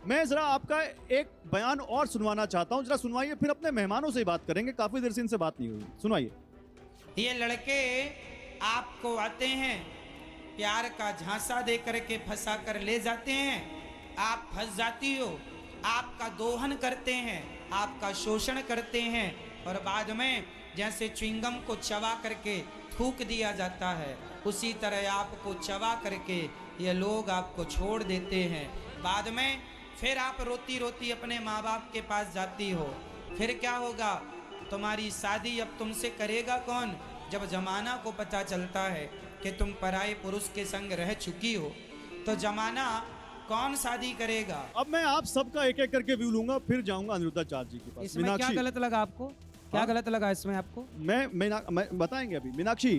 मैं जरा आपका एक बयान और सुनवाना चाहता हूं, जरा सुनवाइए, फिर अपने मेहमानों से ही बात करेंगे। काफी देर से इनसे बात नहीं हुई, सुनवाइए। ये लड़के आपको आते हैं, प्यार का झांसा दे करके फंसा कर ले जाते हैं, आप फंस जाती हो, आपका दोहन करते हैं, आपका शोषण करते हैं, और बाद में जैसे च्युइंगम को चबा करके थूक दिया जाता है, उसी तरह आपको चबा करके ये लोग आपको छोड़ देते हैं। बाद में फिर आप रोती रोती अपने माँ बाप के पास जाती हो। फिर क्या होगा? तुम्हारी शादी अब तुमसे करेगा कौन? जब जमाना को पता चलता है कि तुम पराये पुरुष के संग रह चुकी हो, तो जमाना कौन शादी करेगा? अब मैं आप सबका एक एक करके व्यू लूंगा, फिर जाऊंगा अनिरुद्धाचार्य जी के पास। इसमें क्या गलत लगा आपको? क्या गलत लगा इसमें आपको? मैं बताएंगे अभी। मीनाक्षी,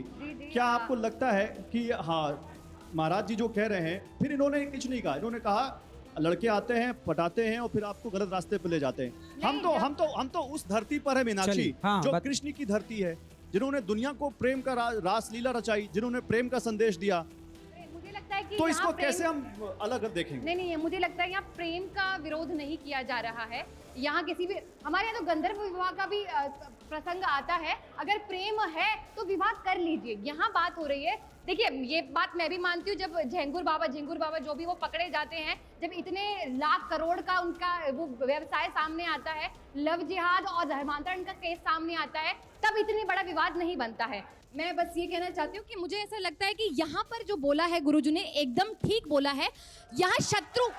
क्या आपको लगता है कि हाँ महाराज जी जो कह रहे हैं, फिर इन्होंने कुछ नहीं कहा, इन्होंने कहा लड़के आते हैं, पटाते हैं और फिर आपको गलत रास्ते पे ले जाते हैं। हम तो उस धरती पर है मीनाक्षी, जो कृष्ण की धरती है, जिन्होंने दुनिया को प्रेम का रासलीला रचाई, जिन्होंने प्रेम का संदेश दिया। मुझे लगता है कि तो इसको कैसे हम अलग देखेंगे? नहीं, मुझे लगता है यहाँ प्रेम का विरोध नहीं किया जा रहा है। यहाँ किसी भी, हमारे यहाँ तो गंधर्व विवाह का भी प्रसंग आता है। अगर प्रेम है तो विवाह कर लीजिए। यहाँ बात हो रही है, देखिए ये बात मैं भी मानती हूँ, जब झिंगुर बाबा जो भी वो पकड़े जाते हैं, जब इतने लाख करोड़ का उनका वो व्यवसाय सामने आता है, लव जिहाद और धर्मांतरण का केस सामने आता है, तब इतनी बड़ा विवाद नहीं बनता है। मैं बस ये कहना चाहती हूँ कि मुझे ऐसा लगता है कि यहाँ पर जो बोला है गुरुजी ने एकदम ठीक बोला है। यहाँ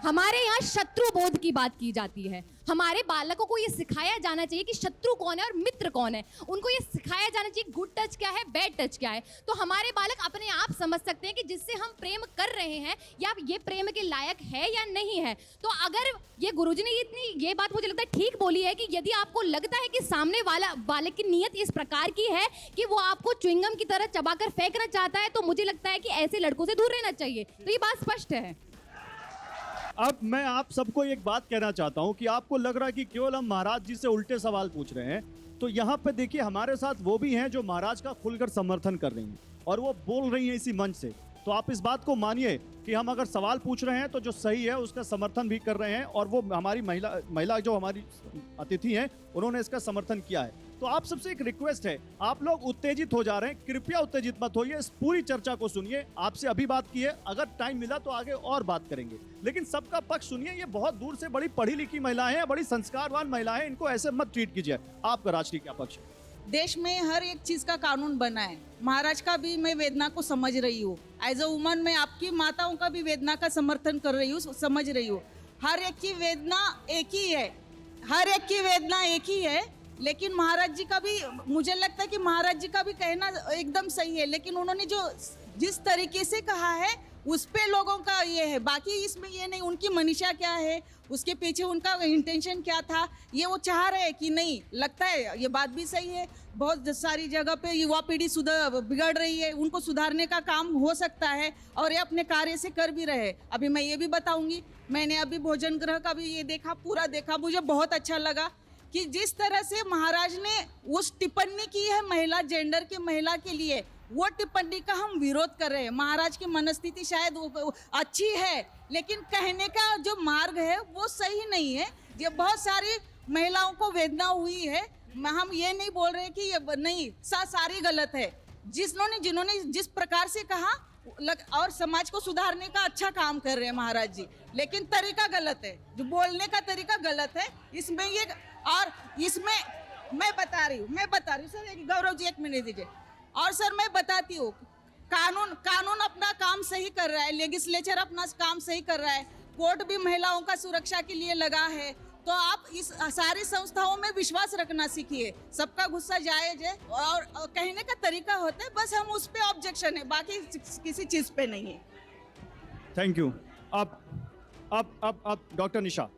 हमारे यहाँ शत्रु बोध की बात की जाती है। हमारे बालकों को ये सिखाया जाना चाहिए कि शत्रु कौन है और मित्र कौन है। उनको ये सिखाया जाना चाहिए गुड टच क्या है, बैड टच क्या है। तो हमारे बालक अपने आप समझ सकते हैं कि जिससे हम प्रेम कर रहे हैं या ये प्रेम के लायक है या नहीं है। तो अगर ये गुरुजी ने ये बात मुझे लगता है ठीक बोली है कि यदि आपको लगता है कि सामने वाला बालक की नीयत इस प्रकार की है कि वो आपको च्युइंगम की तरह चबाकर फेंकना चाहता है, तो मुझे लगता है कि ऐसे लड़कों से दूर रहना चाहिए। तो ये बात स्पष्ट है। अब मैं आप सबको एक बात कहना चाहता हूं कि आपको लग रहा है कि केवल हम महाराज जी से उल्टे सवाल पूछ रहे हैं, तो यहाँ पे देखिए हमारे साथ वो भी हैं जो महाराज का खुलकर समर्थन कर रही हैं और वो बोल रही हैं इसी मंच से। तो आप इस बात को मानिए कि हम अगर सवाल पूछ रहे हैं तो जो सही है उसका समर्थन भी कर रहे हैं, और वो हमारी महिला जो हमारी अतिथि हैं उन्होंने इसका समर्थन किया है। तो आप सबसे एक रिक्वेस्ट है, आप लोग उत्तेजित हो जा रहे हैं, कृपया उत्तेजित मत होइए, इस पूरी चर्चा को सुनिए। आपसे अभी बात की है, अगर टाइम मिला तो आगे और बात करेंगे, लेकिन सबका पक्ष सुनिए। ये बहुत दूर से बड़ी पढ़ी लिखी महिलाएं हैं, बड़ी संस्कारवान महिलाएं, इनको ऐसे मत ट्रीट कीजिए। आपका राजनीति क्या पक्ष है? देश में हर एक चीज का कानून बना है। महाराज का भी मैं वेदना को समझ रही हूँ। एज अ वुमन मैं आपकी माताओं का भी वेदना का समर्थन कर रही हूँ, समझ रही हूँ। हर एक की वेदना एक ही है, हर एक की वेदना एक ही है। लेकिन महाराज जी का भी, मुझे लगता है कि महाराज जी का भी कहना एकदम सही है, लेकिन उन्होंने जो जिस तरीके से कहा है उस पे लोगों का ये है। बाकी इसमें ये नहीं उनकी मनीषा क्या है, उसके पीछे उनका इंटेंशन क्या था, ये वो चाह रहे हैं कि नहीं। लगता है ये बात भी सही है, बहुत सारी जगह पे युवा पीढ़ी बिगड़ रही है, उनको सुधारने का काम हो सकता है और ये अपने कार्य से कर भी रहे। अभी मैं ये भी बताऊंगी, मैंने अभी भोजन गृह का भी ये देखा, पूरा देखा, मुझे बहुत अच्छा लगा कि जिस तरह से महाराज ने उस टिप्पणी की है महिला, जेंडर के महिला के लिए, वो टिप्पणी का हम विरोध कर रहे हैं। महाराज की मनस्थिति शायद अच्छी है, लेकिन कहने का जो मार्ग है वो सही नहीं है। ये बहुत सारी महिलाओं को वेदना हुई है, हम ये नहीं बोल रहे कि ये नहीं, सारी गलत है। जिन्होंने जिस प्रकार से कहा और समाज को सुधारने का अच्छा काम कर रहे हैं महाराज जी, लेकिन तरीका गलत है, जो बोलने का तरीका गलत है। इसमें ये और इसमें मैं बता रही हूँ सर, गौरव जी 1 मिनट दीजिए। और सर मैं बताती हूँ, कानून अपना काम सही कर रहा है, लेजिस्लेचर अपना काम सही कर रहा है, कोर्ट भी महिलाओं का सुरक्षा के लिए लगा है। तो आप इस सारी संस्थाओं में विश्वास रखना सीखिए। सबका गुस्सा जायज है और कहने का तरीका होता है, बस हम उस पे ऑब्जेक्शन है, बाकी किसी चीज पे नहीं है। Thank you. अब डॉक्टर निशा।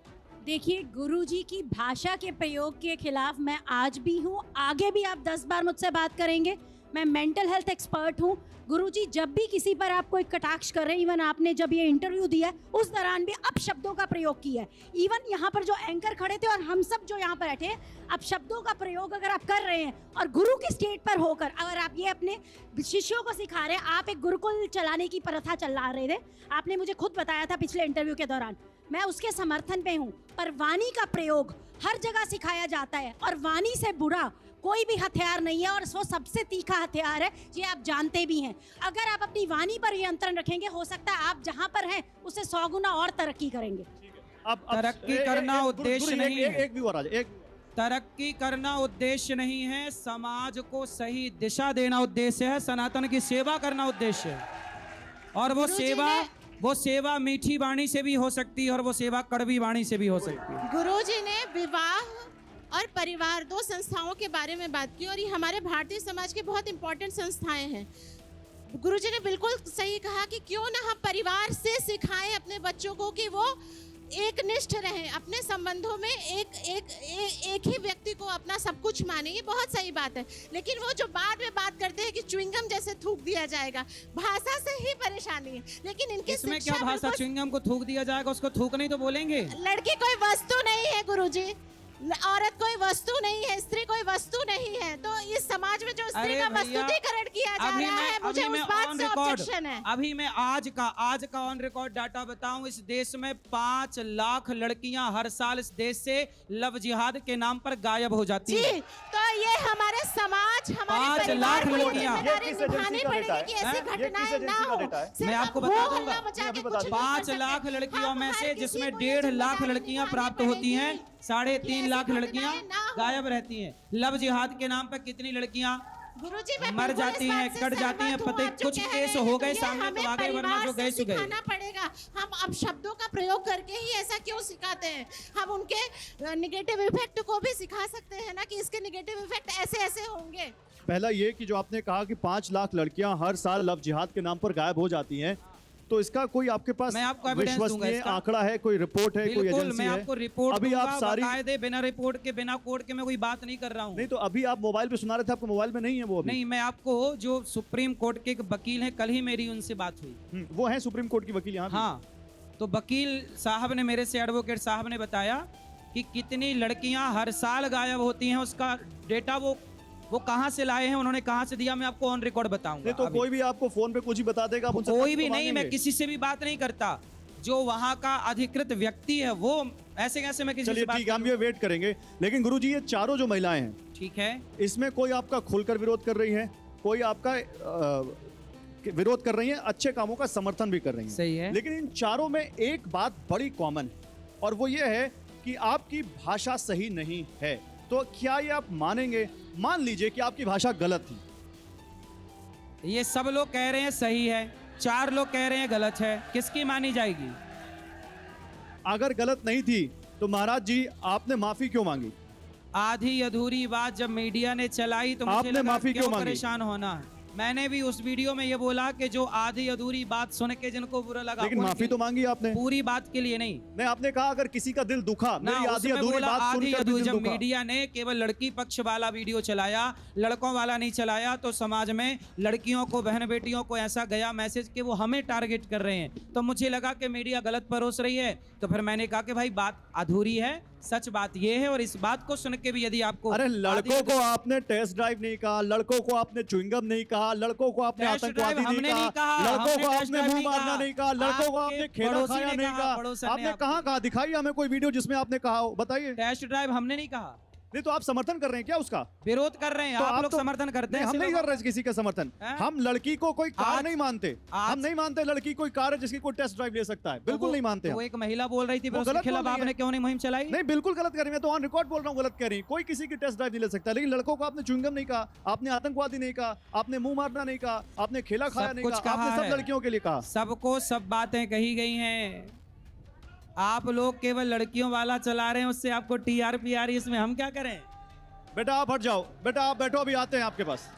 देखिए, गुरुजी की भाषा के प्रयोग के खिलाफ मैं आज भी हूँ, आगे भी आप 10 बार मुझसे बात करेंगे, मैं मेंटल हेल्थ एक्सपर्ट हूँ। गुरुजी जब भी किसी पर आप कोई कटाक्ष कर रहे हैं, इवन आपने जब ये इंटरव्यू दिया है उस दौरान भी अपशब्दों का प्रयोग किया है। इवन यहाँ पर जो एंकर खड़े थे और हम सब जो यहाँ पर बैठे हैं, अपशब्दों का प्रयोग अगर आप कर रहे हैं और गुरु के स्टेज पर होकर अगर आप ये अपने शिष्यों को सिखा रहे हैं, आप एक गुरुकुल चलाने की प्रथा चला रहे थे, आपने मुझे खुद बताया था पिछले इंटरव्यू के दौरान, मैं उसके समर्थन पे हूँ। पर वाणी का प्रयोग हर जगह सिखाया जाता है और वाणी से बुरा कोई भी हथियार नहीं है और वो सबसे तीखा हथियार है, ये आप जानते भी हैं। अगर आप अपनी वाणी पर नियंत्रण रखेंगे, हो सकता है आप जहां पर हैं उससे 100 गुना और तरक्की करेंगे। अब तरक्की करना उद्देश्य नहीं है। एक व्यूअर आ जाए, एक तरक्की करना उद्देश्य नहीं है, समाज को सही दिशा देना उद्देश्य है, सनातन की सेवा करना उद्देश्य है। और वो सेवा मीठी वाणी से भी हो सकती है और वो सेवा कड़वी वाणी से भी हो सकती है। गुरुजी ने विवाह और परिवार 2 संस्थाओं के बारे में बात की और ये हमारे भारतीय समाज के बहुत इंपॉर्टेंट संस्थाएं हैं। गुरुजी ने बिल्कुल सही कहा कि क्यों ना हम परिवार से सिखाएं अपने बच्चों को कि वो एक निष्ठ रहें, अपने संबंधों में एक ही व्यक्ति को अपना सब कुछ माने। ये बहुत सही बात है, लेकिन वो जो बाद में बात करते हैं कि च्युइंगम जैसे थूक दिया जाएगा, भाषा से ही परेशानी है। लेकिन इनकी इसमें क्या शिक्षा भाषा, च्युइंगम को थूक दिया जाएगा, उसको थूक नहीं तो बोलेंगे। लड़की कोई वस्तु नहीं है गुरुजी, औरत कोई वस्तु नहीं है, स्त्री कोई वस्तु नहीं है। तो इस समाज में जो स्त्री का वस्तुतिकरण किया जा रहा है, मुझे उस बात से ऑब्जेक्शन है। अभी मैं आज का ऑन रिकॉर्ड डाटा बताऊं, इस देश में 5 लाख लड़कियां हर साल इस देश से लव जिहाद के नाम पर गायब हो जाती जी, हैं। तो ये हमारे समाज, हमारे 5 परिवार लाख को ये लड़कियां। जिम्मेदारी ये किस एजेंसी निभानी का पड़ेगी डेटा है? कि ऐसी ये किस घटनाएं एजेंसी ना का हो। डेटा है? सिर्फ मैं आपको वो बता हल्ला दूंगा। मचा के अभी कुछ बता नहीं कर 5 सकते। लाख लड़कियों हम में हर से किसी जिसमें को ये 1.5 लाख जिम्मेदारी लड़कियां निभानी प्राप्त होती हैं, पड़ेगी। 3.5 लाख ऐसी लड़कियां घटनाएं ना हो। गायब रहती हैं। लव जिहाद के नाम पर कितनी लड़कियां गुरुजी मैं मर बिल्कुल जाती इस हैं, बात से कट जाती हैं, सहमत हूँ। पता आप जो कुछ कह केस रहे हैं, हो गए तो ये सामने, तो हमें आगे वरना परिवार जो से गए सो गए। सिखाना पड़ेगा। हम अब शब्दों का प्रयोग करके ही ऐसा क्यों सिखाते हैं? हम उनके निगेटिव इफेक्ट को भी सिखा सकते हैं ना, कि इसके निगेटिव इफेक्ट ऐसे ऐसे होंगे। पहला ये कि जो आपने कहा कि 5 लाख लड़कियां हर साल लव जिहाद के नाम पर गायब हो जाती हैं, तो इसका कोई आपके पास मैं आपको evidence दूंगा विश्वसनीय इसका। आंकड़ा है, कोई रिपोर्ट है, कोई बिल्कुल, एजेंसी मैं है? आपको रिपोर्ट अभी दूंगा, आप सारी बाकायदे, बिना रिपोर्ट के, बिना कोड के मैं कोई बात नहीं कर रहा हूँ। नहीं, तो अभी आप मोबाइल पे सुना रहे थे, आपको मोबाइल में नहीं है वो अभी? नहीं, मैं आपको जो सुप्रीम कोर्ट के एक वकील हैं, कल ही मेरी उनसे बात हुई। वो है सुप्रीम कोर्ट की वकील यहाँ भी? हाँ, तो वकील साहब ने मेरे से, एडवोकेट साहब ने बताया कि कितनी लड़कियां हर साल गायब होती हैं, उसका डेटा वो कहाँ से लाए हैं, उन्होंने कहाँ से दिया, मैं आपको ऑन रिकॉर्ड बताऊंगा। नहीं तो अभी। कोई भी आपको फोन पे कुछ ही बता देगा, आप उनसे कोई तथ्य भी तो नहीं, मैं मांगेंगे? किसी से भी बात नहीं करता। जो वहाँ का अधिकृत व्यक्ति है वो ऐसे कैसे मैं किसी चलिए से बात ठीक है, हम करूं? ये वेट करेंगे। लेकिन गुरुजी, ये चारों जो महिलाएं हैं, ठीक है, इसमें कोई आपका खुलकर विरोध कर रही है, कोई आपका विरोध कर रही है, अच्छे कामों का समर्थन भी कर रही है। सही है। लेकिन इन चारों में एक बात बड़ी कॉमन है, और वो ये है कि आपकी भाषा सही नहीं है। तो क्या ये आप मानेंगे? मान लीजिए कि आपकी भाषा गलत थी, ये सब लोग कह रहे हैं सही है, 4 लोग कह रहे हैं गलत है, किसकी मानी जाएगी? अगर गलत नहीं थी तो महाराज जी आपने माफी क्यों मांगी? आधी अधूरी बात जब मीडिया ने चलाई तो मुझे आपने लगा माफी क्यों क्यों मांगी? परेशान होना है। मैंने भी उस वीडियो में ये बोला कि जो आधी अधूरी बात सुन के जिनको बुरा लगा, लेकिन माफी तो मांगी आपने। पूरी बात के लिए नहीं नहीं, आपने कहा अगर किसी का दिल दुखा, ना, मेरी आधी उसमें अधूरी बोला बात आधी सुनकर भी अधूरी। दिल जब दुखा। मीडिया ने केवल लड़की पक्ष वाला वीडियो चलाया, लड़कों वाला नहीं चलाया, तो समाज में लड़कियों को, बहन बेटियों को ऐसा गया मैसेज कि वो हमें टारगेट कर रहे हैं। तो मुझे लगा कि मीडिया गलत परोस रही है, तो फिर मैंने कहा कि भाई बात अधूरी है, सच बात ये है। और इस बात को सुन के भी यदि आपको अरे लड़कों को आपने टेस्ट ड्राइव नहीं कहा, लड़कों को आपने च्युइंगम नहीं कहा, लड़कों को आपने टेस्ट आतंकवादी ड्राइव हमने नहीं कहा, लड़कों हमने को टेस्ट आपने ड्राइव मुंह नहीं मारना कहा। नहीं कहा, लड़कों को आपके आपने खेला पड़ोसी खाया ने नहीं कहा, कहा। पड़ोसन ने आपने आपके। कहाँ कहा? दिखाइए हमें कोई वीडियो जिसमें आपने कहा हो, बताइए। टेस्ट ड्राइव हमने नहीं कहा। नहीं तो आप समर्थन कर रहे हैं क्या उसका? विरोध कर रहे हैं तो आप लोग, तो- समर्थन करते हैं नहीं, हम ऐसे नहीं लोगों कर रहे किसी का समर्थन। हैं? हम लड़की को कोई कार आज- नहीं मानते, हम नहीं मानते लड़की कोई कार है जिसकी कोई टेस्ट ड्राइव ले सकता है, को। बिल्कुल नहीं मानते तो हम। वो एक महिला बोल रही थी, वो फिर उसके गलत खिलाफ बोल रही आपने है। क्यों नहीं मुहिम चलाई? नहीं, बिल्कुल गलत कर रही है, मैं तो ऑन रिकॉर्ड बोल रहा हूँ गलत कह रही है। कोई किसी की टेस्ट ड्राइव नहीं ले सकता, लेकिन लड़कों को आपने च्युइंगम नहीं कहा, आपने आतंकवादी नहीं कहा, आपने मुंह मारना नहीं कहा, आपने खेला खाया सब नहीं कुछ कहा, आपने कहा सब है। लड़कियों के लिए कहा। सबको सब बातें कही गई हैं। आप लोग केवल लड़कियों वाला चला रहे हैं, उससे आपको टीआरपी आ रही है, इसमें हम क्या करें? बेटा आप हट जाओ, बेटा आप बैठो, अभी आते हैं आपके पास।